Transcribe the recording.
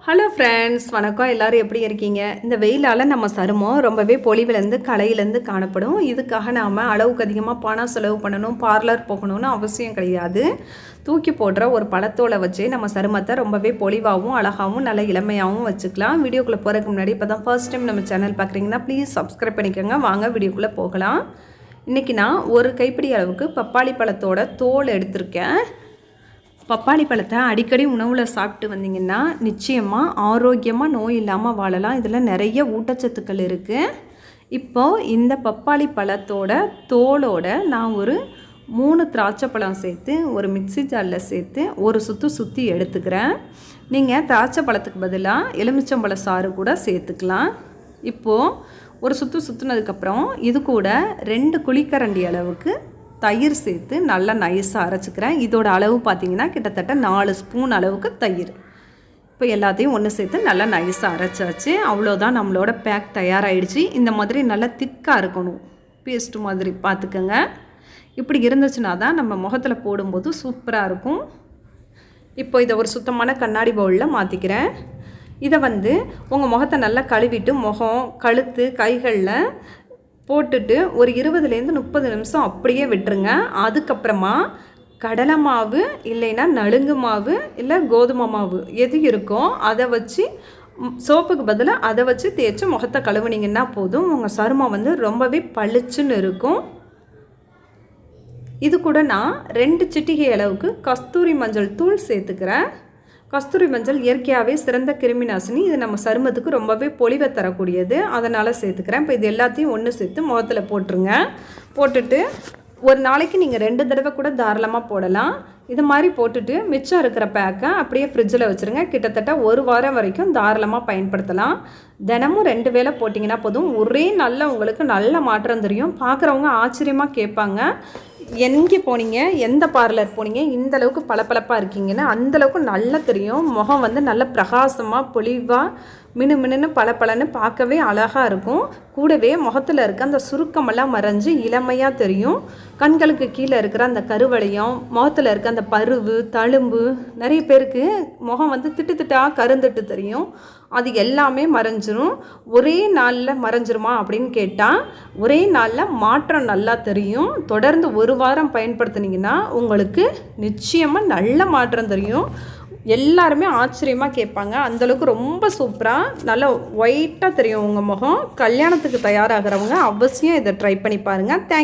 Hello friends, வணக்கம். எல்லோரும் எப்படி இருக்கீங்க? இந்த வெயிலால் நம்ம சருமம் ரொம்பவே பொலிவிலேருந்து கலையிலேருந்து காணப்படும். இதுக்காக நாம் அளவுக்கு அதிகமாக பணம் செலவு பண்ணணும், பார்லர் போகணும்னு அவசியம் கிடையாது. தூக்கி போடுற ஒரு பழத்தோலை வச்சு நம்ம சருமத்தை ரொம்பவே பொலிவாகவும் அழகாகவும் நல்ல இளமையாகவும் வச்சுக்கலாம். வீடியோக்குள்ளே போகிறதுக்கு முன்னாடி இப்போ தான் ஃபர்ஸ்ட் டைம் நம்ம சேனல் பார்க்குறீங்கன்னா ப்ளீஸ் சப்ஸ்கிரைப் பண்ணிக்கோங்க. வாங்க வீடியோக்குள்ளே போகலாம். இன்றைக்கி நான் ஒரு கைப்பிடி அளவுக்கு பப்பாளி பழத்தோட தோல் எடுத்திருக்கேன். பப்பாளி பழத்தை அடிக்கடி உணவில் சாப்பிட்டு வந்தீங்கன்னா நிச்சயமாக ஆரோக்கியமாக நோய் இல்லாமல் வாழலாம். இதில் நிறைய ஊட்டச்சத்துக்கள் இருக்குது. இப்போது இந்த பப்பாளி பழத்தோட தோலோட நான் ஒரு 3 திராட்சை பழம் சேர்த்து ஒரு மிக்ஸி ஜாரில் சேர்த்து ஒரு சுற்றி எடுத்துக்கிறேன். நீங்கள் திராட்சை பழத்துக்கு பதிலாக எலுமிச்சம்பழ சாறு கூட சேர்த்துக்கலாம். இப்போது ஒரு சுற்றுனதுக்கப்புறம் இது கூட 2 குழிக்கரண்டி அளவுக்கு தயிர் சேர்த்து நல்லா நைஸாக அரைச்சிக்கிறேன். இதோட அளவு பார்த்திங்கன்னா கிட்டத்தட்ட 4 ஸ்பூன் அளவுக்கு தயிர். இப்போ எல்லாத்தையும் ஒன்று சேர்த்து நல்லா நைஸாக அரைச்சாச்சு. அவ்வளோதான், நம்மளோட பேக் தயாராகிடுச்சு. இந்த மாதிரி நல்லா திக்காக இருக்கணும், பேஸ்ட்டு மாதிரி பார்த்துக்கோங்க. இப்படி இருந்துச்சுன்னா தான் நம்ம முகத்தில் போடும்போது சூப்பராக இருக்கும். இப்போ இதை ஒரு சுத்தமான கண்ணாடி பவுலில் மாற்றிக்கிறேன். இதை உங்கள் முகத்தை நல்லா கழுவிட்டு முகம், கழுத்து, கைகளில் போட்டுட்டு ஒரு 20லேருந்து 30 நிமிஷம் அப்படியே விட்டுருங்க. அதுக்கப்புறமா கடலை மாவு இல்லைன்னா நலுங்கு மாவு இல்லை கோதுமை மாவு எது இருக்கோ அதை வச்சு சோப்புக்கு பதிலாக அதை வச்சு தேய்ச்சி முகத்தை கழுவுனீங்கன்னா போதும். உங்கள் சருமம் ரொம்பவே பளிச்சுன்னு இருக்கும். இது கூட நான் 2 சிட்டிகை அளவுக்கு கஸ்தூரி மஞ்சள் தூள் சேர்த்துக்கிறேன். கஸ்தூரி மஞ்சள் இயற்கையாகவே சிறந்த கிருமி நாசினி. இது நம்ம சருமத்துக்கு ரொம்பவே பொலிவை தரக்கூடியது, அதனால் சேர்த்துக்கிறேன். இப்போ இது எல்லாத்தையும் ஒன்று சேர்த்து முகத்தில் போட்டுருங்க. போட்டுட்டு ஒரு நாளைக்கு நீங்கள் 2 தடவை கூட தாராளமாக போடலாம். இது மாதிரி போட்டுட்டு மிச்சம் இருக்கிற பேக்கை அப்படியே ஃப்ரிட்ஜில் வச்சுருங்க. கிட்டத்தட்ட 1 வாரம் வரைக்கும் தாராளமாக பயன்படுத்தலாம். தினமும் 2 வேளை போட்டிங்கன்னா போதும். ஒரே நாளில் உங்களுக்கு நல்ல மாற்றம் தெரியும். பார்க்குறவங்க ஆச்சரியமாக கேட்பாங்க, எங்கே போனீங்க, எந்த பார்லர் போனீங்க, இந்தளவுக்கு பளபளப்பாக இருக்கீங்கன்னு. அந்தளவுக்கு நல்லா தெரியும். முகம் நல்ல பிரகாசமாக பொலிவாக மினுமினுன்னு பளபளன்னு பார்க்கவே அழகாக இருக்கும். கூடவே முகத்தில் இருக்க அந்த சுருக்கமெல்லாம் மறைஞ்சு இளமையாக தெரியும். கண்களுக்கு கீழே இருக்கிற அந்த கருவளையம், முகத்தில் இருக்க அந்த பருவு, தழும்பு, நிறைய பேருக்கு முகம் திட்டாக கருந்துட்டு தெரியும். அது எல்லாமே மறைஞ்சிரும். ஒரே நாளில் மறைஞ்சிருமா அப்படின்னு கேட்டால் ஒரே நாளில் மாற்றம் நல்லா தெரியும். தொடர்ந்து 1 வாரம் பயன்படுத்தினீங்கன்னா உங்களுக்கு நிச்சயமாக நல்ல மாற்றம் தெரியும். எல்லாருமே ஆச்சரியமாக கேட்பாங்க. அந்தளவுக்கு ரொம்ப சூப்பராக நல்லா ஒயிட்டாக தெரியும் உங்கள் முகம். கல்யாணத்துக்கு தயாராகிறவங்க அவசியம் இதை ட்ரை பண்ணி பாருங்கள். தேங்க்யூ.